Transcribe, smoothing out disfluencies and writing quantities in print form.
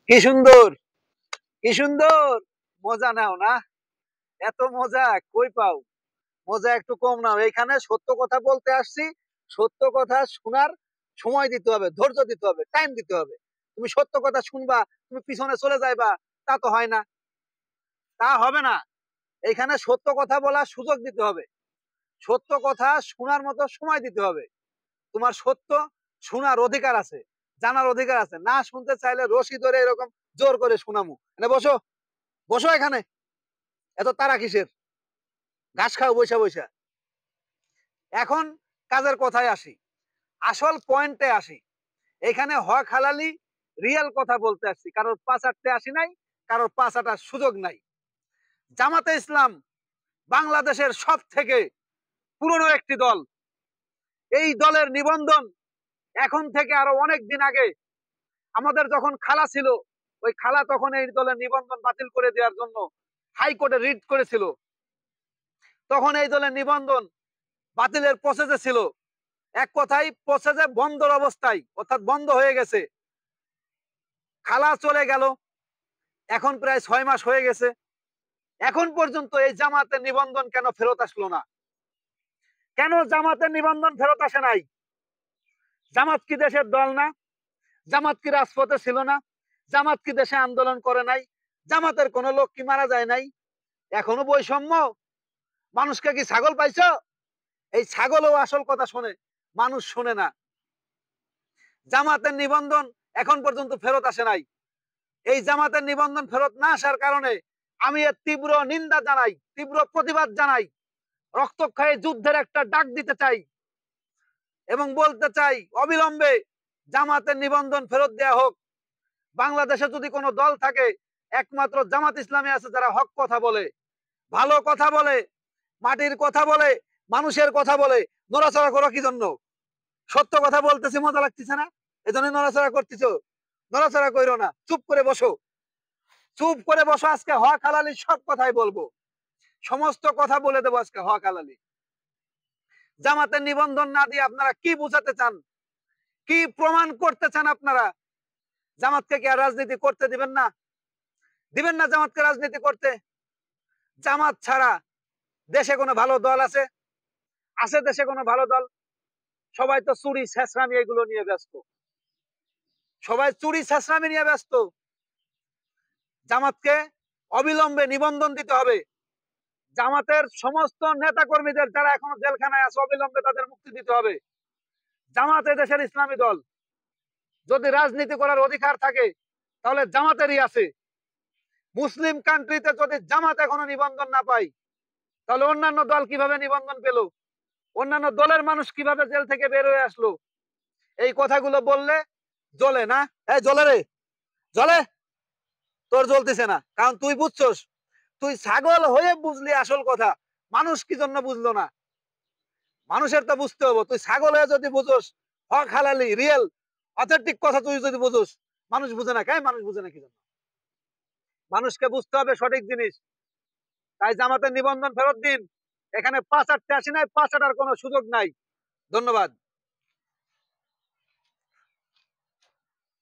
কি সুন্দর, কি সুন্দর মজা নাও না। এত মজা কই পাও? মজা একটু কম নাও। এখানে সত্য কথা বলতে আসছি। সত্য কথা শোনার সময় দিতে হবে, ধৈর্য দিতে হবে, টাইম দিতে হবে। তুমি সত্য কথা শুনবা, তুমি পিছনে চলে যাইবা, তা তো হয় না। তা হবে না। এখানে সত্য কথা বলার সুযোগ দিতে হবে, সত্য কথা শোনার মতো সময় দিতে হবে। তোমার সত্য শোনার অধিকার আছে, জানার অধিকার আছে। না শুনতে চাইলে রশি ধরে এরকম জোর করে শোনামু। এনে বসো, বসো এখানে। এত তারা কিসের? ঘাস খাও বৈশা বৈশা। এখন কাজের কথায় আসি, আসল পয়েন্টে আসি। এখানে হক হালালি রিয়েল কথা বলতে আসছি, কারোর পাচারতে আসি নাই, কারোর পাচাটার সুযোগ নাই। জামাতে ইসলাম বাংলাদেশের সব থেকে পুরনো একটি দল। এই দলের নিবন্ধন এখন থেকে আরো অনেক দিন আগে, আমাদের যখন খালা ছিল, ওই খালা তখন এই দলের নিবন্ধন বাতিল করে দেওয়ার জন্য হাইকোর্টে রিট করেছিল। তখন এই দলের নিবন্ধন বাতিলের প্রসেসে ছিল। এক কথায় প্রসেসে বন্ধর অবস্থায়, অর্থাৎ বন্ধ হয়ে গেছে। খালা চলে গেল, এখন প্রায় 6 মাস হয়ে গেছে। এখন পর্যন্ত এই জামাতের নিবন্ধন কেন ফেরত আসলো না? কেন জামাতের নিবন্ধন ফেরত আসে নাই? জামাত কি দেশের দল না? জামাত কি রাজপথে ছিল না? জামাত কি দেশে আন্দোলন করে নাই? জামাতের কোন লোক কি মারা যায় নাই? এখনো বৈষম্য? মানুষকে কি ছাগল পাইছো? এই ছাগলও আসল কথা শোনে, মানুষ শোনে না। জামাতের নিবন্ধন এখন পর্যন্ত ফেরত আসে নাই। এই জামাতের নিবন্ধন ফেরত না আসার কারণে আমি এর তীব্র নিন্দা জানাই, তীব্র প্রতিবাদ জানাই। রক্তক্ষয়ী যুদ্ধের একটা ডাক দিতে চাই এবং বলতে চাই অবিলম্বে জামাতের নিবন্ধন ফেরত দেয়া হোক। বাংলাদেশে যদি কোনো দল থাকে, একমাত্র জামাত ইসলামী আছে, যারা হক কথা বলে, ভালো কথা বলে, মাটির কথা বলে, মানুষের কথা বলে। নড়াচড়া করো কি জন্য? সত্য কথা বলতেছি, মজা লাগতেছে না, এজন্য নড়াচড়া করতেছো। নড়াচড়া করো না, চুপ করে বসো, চুপ করে বসো। আজকে হক হালালি সব কথাই বলবো, সমস্ত কথা বলে দেবো আজকে হক হালালি। জামাতের নিবন্ধন না দিয়ে আপনারা কি বুঝাতে চান, কি প্রমাণ করতে চান আপনারা? জামাতকে কি আর রাজনীতি করতে দিবেন না? দিবেন না জামাতকে রাজনীতি করতে? জামাত ছাড়া দেশে কোনো ভালো দল আছে? আছে দেশে কোনো ভালো দল? সবাই তো চুরি ছেঁচড়ামি এগুলো নিয়ে ব্যস্ত, সবাই চুরি ছেঁচড়ামি নিয়ে ব্যস্ত। জামাতকে অবিলম্বে নিবন্ধন দিতে হবে। জামাতের সমস্ত নেতা কর্মীদের যারা এখনো জেলখানায় আছে, অবিলম্বে তাদের মুক্তি দিতে হবে। জামাত দেশের ইসলামী দল। যদি রাজনীতি করার অধিকার থাকে তাহলে জামাতেরই আছে। মুসলিম কান্ট্রিতে যদি জামাত এখনো নিবন্ধন না পায়, তাহলে অন্যান্য দল কিভাবে নিবন্ধন পেল? অন্যান্য দলের মানুষ কিভাবে জেল থেকে বের হয়ে আসলো? এই কথাগুলো বললে জ্বলে না? এই জ্বলে রে, জ্বলে? তোর জ্বলতেছে না, কারণ তুই বুঝছস। তুই ছাগল হয়ে বুঝলি আসল কথা, মানুষ কি জন্য বুঝলো না? মানুষের তো বুঝতে হবে। তুই ছাগল হয়ে যদি বুঝোস, হক হালালি রিয়েল অথেন্টিক কথা তুই যদি বুঝোস, মানুষ বুঝে না। কেন মানুষ বুঝে না কি জন্য? মানুষকে বুঝতে হবে সঠিক জিনিস। তাই জামাতের নিবন্ধন ফেরত দিন। এখানে 5-8 আসি নাই, 5-8 কোনো সুযোগ নাই। ধন্যবাদ।